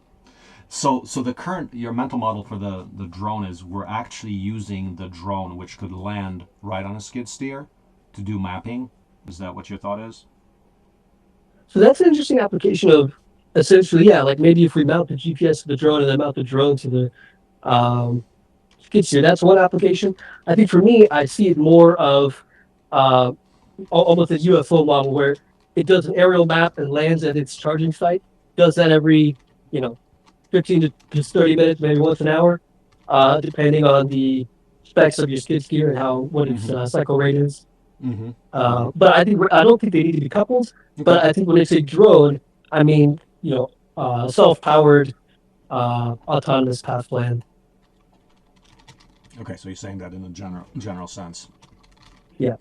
So the current your mental model for the drone is we're actually using the drone, which could land right on a skid steer, to do mapping. Is that what your thought is? So that's an interesting application of essentially, yeah, like maybe if we mount the GPS to the drone and then mount the drone to the skid steer, that's one application. I think for me, I see it more of uh, almost a UFO model where it does an aerial map and lands at its charging site. Does that every, you know, 15 to just 30 minutes, maybe once an hour, depending on the specs of your skid steer and what its Mm-hmm. cycle rate is. Mm-hmm. But I don't think they need to be coupled. Okay. But I think when they say drone, I mean, self-powered, autonomous path plan. Okay. So you're saying that in a general sense. Yeah.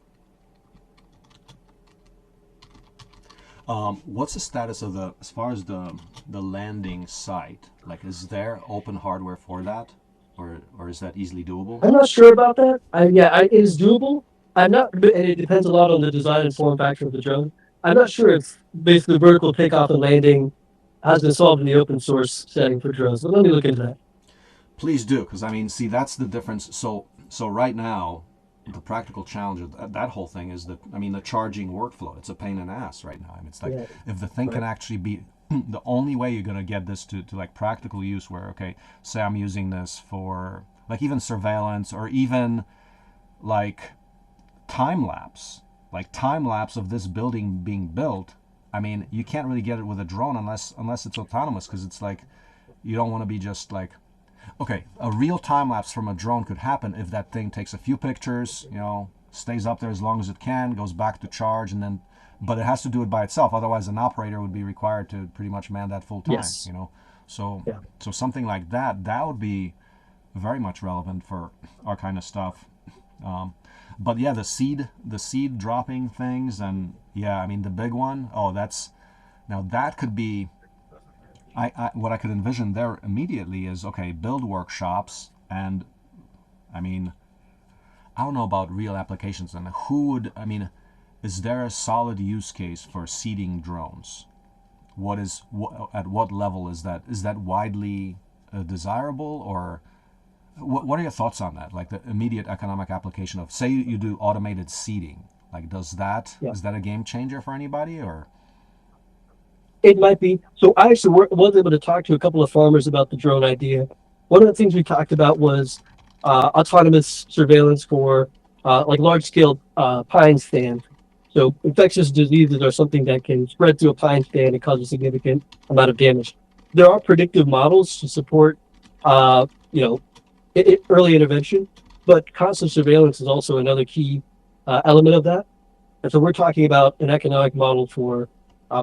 What's the status of as far as the landing site? Like, is there open hardware for that, or is that easily doable? I'm not sure about that. It is doable. I'm not, and it depends a lot on the design and form factor of the drone. I'm not sure if basically vertical takeoff and landing has been solved in the open source setting for drones. But let me look into that. Please do, because I mean, see, that's the difference. So right now, the practical challenge of that whole thing is that, I mean, the charging workflow. It's a pain in the ass right now. I mean, it's like, Yeah. if the thing can actually be the only way you're gonna get this to like practical use, where, okay, say I'm using this for like even surveillance, or even like time lapse of this building being built. I mean, you can't really get it with a drone unless it's autonomous, because it's like, you don't want to be just like, okay, a real time lapse from a drone could happen if that thing takes a few pictures, stays up there as long as it can, goes back to charge, and then, but it has to do it by itself. Otherwise, an operator would be required to pretty much man that full time. Yes. So Yeah. so something like that would be very much relevant for our kind of stuff. But yeah, the seed dropping things, and yeah, I mean the big one. Oh, that could be. What I could envision there immediately is, okay, build workshops, and I mean, I don't know about real applications, and is there a solid use case for seeding drones? At what level is that? Is that widely desirable, or what are your thoughts on that? Like the immediate economic application of, say you do automated seeding, like is that a game changer for anybody, or? It might be. So I actually was able to talk to a couple of farmers about the drone idea. One of the things we talked about was autonomous surveillance for like large scale pine stand. So infectious diseases are something that can spread through a pine stand and cause a significant amount of damage. There are predictive models to support, uh, you know, early intervention, but constant surveillance is also another key element of that. And so we're talking about an economic model for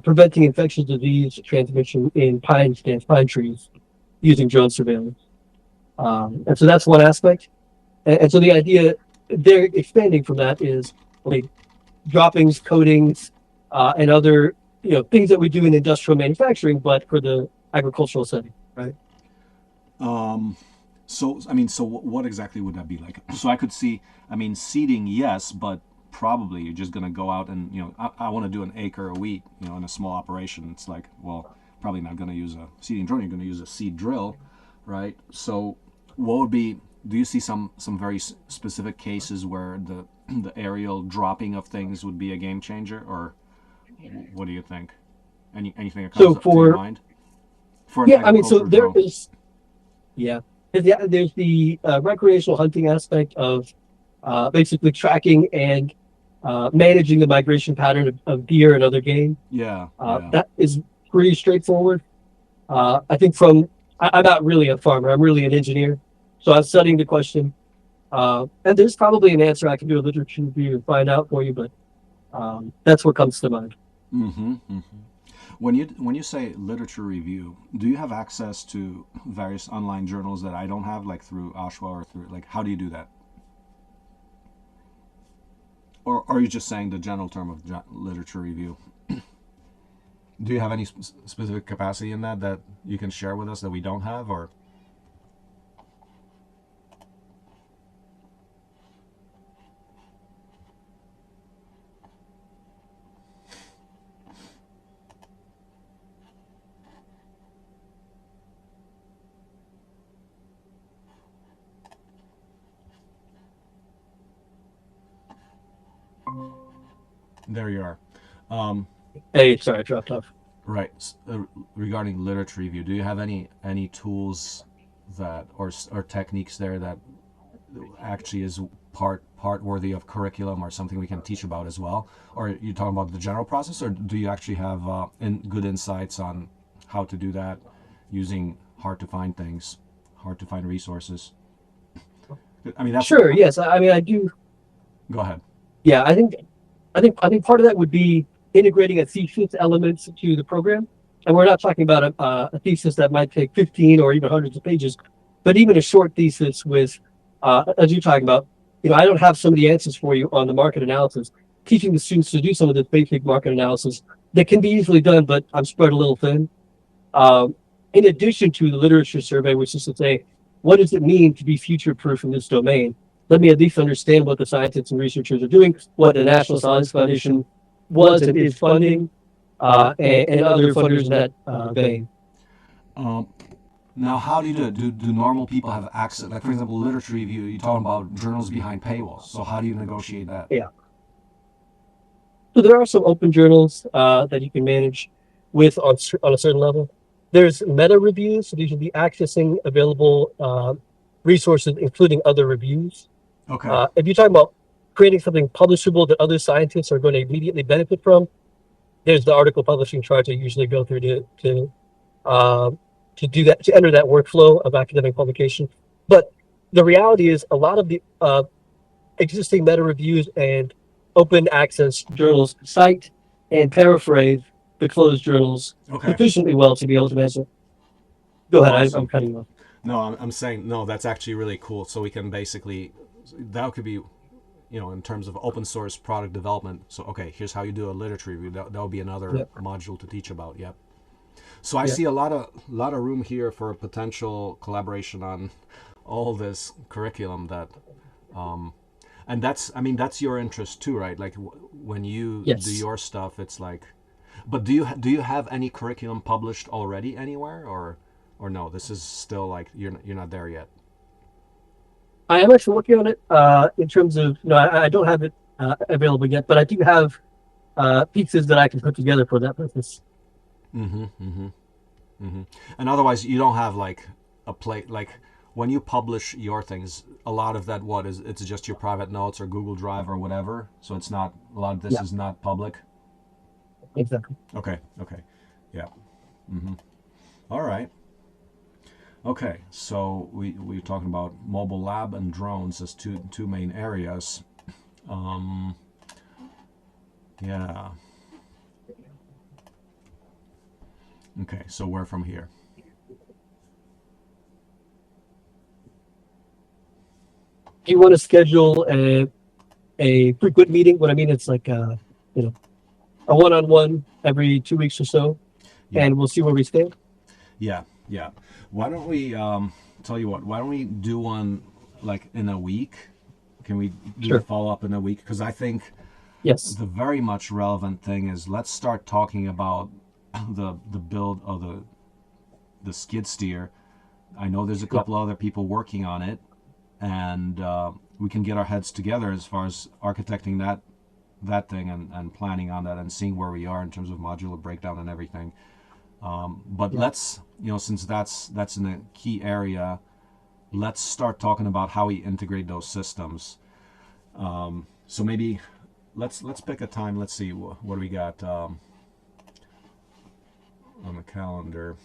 preventing infectious disease transmission in pine stands, pine trees, using drone surveillance. And so that's one aspect. And so the idea they're expanding from that is, like, droppings, coatings, and other things that we do in industrial manufacturing, but for the agricultural setting, right? So what exactly would that be like? So I could see, I mean, seeding, yes, but probably you're just going to go out and, I want to do an acre of wheat, in a small operation. It's like, well, probably not going to use a seeding drone. You're going to use a seed drill, right? So what would be, do you see some very specific cases where the aerial dropping of things would be a game changer, or what do you think? Anything that comes up to your mind? For an So agricultural there drone? is, there's the recreational hunting aspect of basically tracking and managing the migration pattern of deer and other game. Yeah. That is pretty straightforward. I think I'm not really a farmer. I'm really an engineer. So I'm studying the question. And there's probably an answer I can do a literature review and find out for you, but that's what comes to mind. Mm-hmm. Mm-hmm. When you say literature review, do you have access to various online journals that I don't have, like through Ashwa, or through, like, how do you do that? Or are you just saying the general term of literature review? Do you have any specific capacity in that you can share with us that we don't have, or? There you are. Hey, sorry, I dropped off. Right. Regarding literature review, do you have any tools that or techniques there that actually is part worthy of curriculum, or something we can teach about as well? Or are you talking about the general process, or do you actually have good insights on how to do that using hard to find resources? I mean, that's Sure. Yes. I mean, I do. Go ahead. Yeah. I think part of that would be integrating a thesis elements to the program. And we're not talking about a thesis that might take 15 or even hundreds of pages, but even a short thesis with, as you're talking about, I don't have some of the answers for you on the market analysis. Teaching the students to do some of the basic market analysis that can be easily done, but I'm spread a little thin. In addition to the literature survey, which is to say, what does it mean to be future-proof in this domain? Let me at least understand what the scientists and researchers are doing, what the National Science Foundation was and is funding, and other funders in that vein. Um, Now, how do you do it? Do normal people have access? Like, for example, literature review, you're talking about journals behind paywalls. So how do you negotiate that? Yeah. So there are some open journals that you can manage with on a certain level. There's meta reviews, so these will be accessing available resources, including other reviews. Okay. If you're talking about creating something publishable that other scientists are going to immediately benefit from, there's the article publishing charts I usually go through to do that, to enter that workflow of academic publication. But the reality is a lot of the existing meta reviews and open access journals cite and paraphrase the closed journals Okay. sufficiently well to be able to answer. Go ahead, Awesome. I'm cutting you off. No, I'm saying, no, that's actually really cool. So we can basically, that could be, in terms of open source product development. So, okay, here's how you do a literature review. That would be another Yep. module to teach about. Yep. So I Yep. see a lot of room here for potential collaboration on all this curriculum that, and that's your interest too, right? Like when you Yes. do your stuff, it's like, but do you have any curriculum published already anywhere, or no? This is still like you're not there yet. I am actually working on it in terms of, I don't have it available yet, but I do have pieces that I can put together for that purpose. Mm-hmm. Mm-hmm. Mm-hmm. And otherwise, you don't have like a plate like when you publish your things. A lot of that, it's just your private notes or Google Drive or whatever. So it's not a lot of this Yeah. is not public. Exactly. Okay. Yeah. Mm-hmm. All right. Okay. So we're talking about mobile lab and drones as two main areas. Yeah. Okay. So where from here? Do you want to schedule a frequent meeting? What I mean, it's like a one-on-one every 2 weeks or so, Yeah. and we'll see where we stand. Yeah. Why don't we tell you what? Why don't we do one like in a week? Can we do Sure. the follow up in a week? Because I think Yes. the very much relevant thing is let's start talking about the build of the skid steer. I know there's a couple other people working on it, and we can get our heads together as far as architecting that thing and planning on that and seeing where we are in terms of modular breakdown and everything. But let's, since that's in a key area, let's start talking about how we integrate those systems. So maybe let's pick a time. Let's see what do we got on the calendar.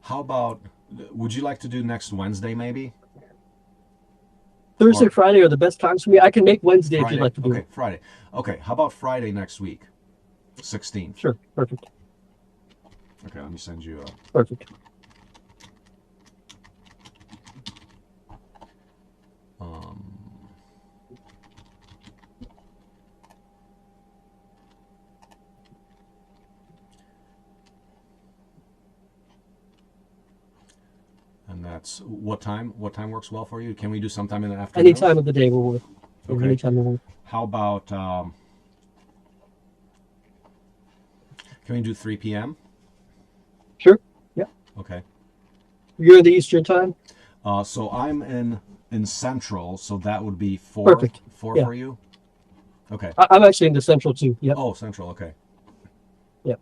How about, would you like to do next Wednesday maybe? Thursday, Or- Friday are the best times for me. I can make Wednesday if you'd like to do Okay, it. Friday. Okay, how about Friday next week? 16th. Sure. Perfect. Okay, let me send you a. Perfect. And that's what time? What time works well for you? Can we do sometime in the afternoon? Any time of the day will work. Okay. Any time will work. How about can we do 3 p.m.? Sure. Yeah. Okay. You're in the Eastern time? So I'm in Central, so that would be 4. Perfect. 4 Yeah. for you? Okay. I'm actually in the Central too. Yep. Oh, Central. Okay. Yep.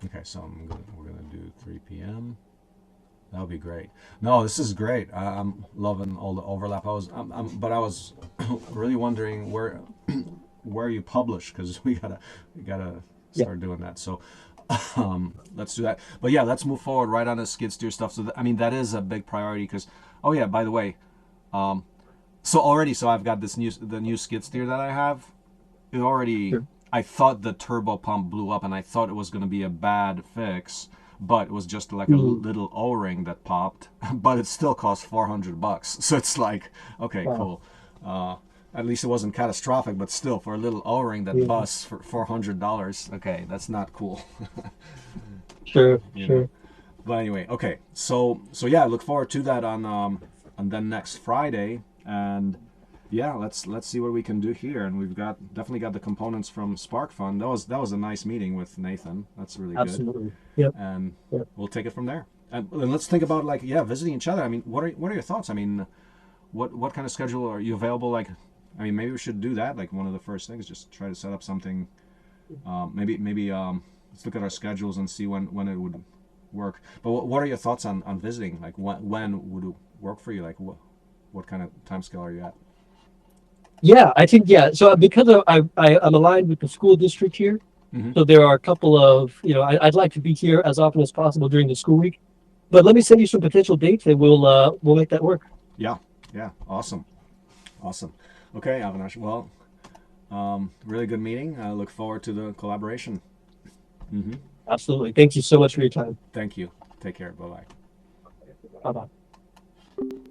Okay, so we're gonna do 3 p.m. That would be great. No, this is great. I'm loving all the overlap. But I was really wondering where you publish, because we gotta start doing that. So let's do that. But yeah, let's move forward right on the skid steer stuff. So that is a big priority because. Oh yeah, by the way, so I've got the new skid steer that I have. It already. Sure. I thought the turbo pump blew up, and I thought it was going to be a bad fix, but it was just like a little O-ring that popped. But it still cost $400, so it's like, okay, Wow. cool. At least it wasn't catastrophic, but still, for a little O-ring that busts for $400, okay, that's not cool. Sure, You sure. know? But anyway, okay, so yeah, I look forward to that on then next Friday, and yeah, let's see what we can do here. And we've definitely got the components from Spark Fund. That was a nice meeting with Nathan. That's really Absolutely. good. Yep. And Yep. we'll take it from there. And let's think about like visiting each other. I mean, what are your thoughts? I mean, what kind of schedule are you available? Like, I mean, maybe we should do that. Like one of the first things, just try to set up something. Maybe let's look at our schedules and see when it would work. But what are your thoughts on visiting? Like when would it work for you? Like what kind of time scale are you at? Yeah, I think, yeah. So because I'm aligned with the school district here, Mm-hmm. so there are a couple of, I'd like to be here as often as possible during the school week. But let me send you some potential dates, and we'll make that work. Yeah, awesome. Okay, Avinash. Well, really good meeting. I look forward to the collaboration. Mm-hmm. Absolutely. Thank you so much for your time. Thank you. Take care. Bye bye. Bye bye.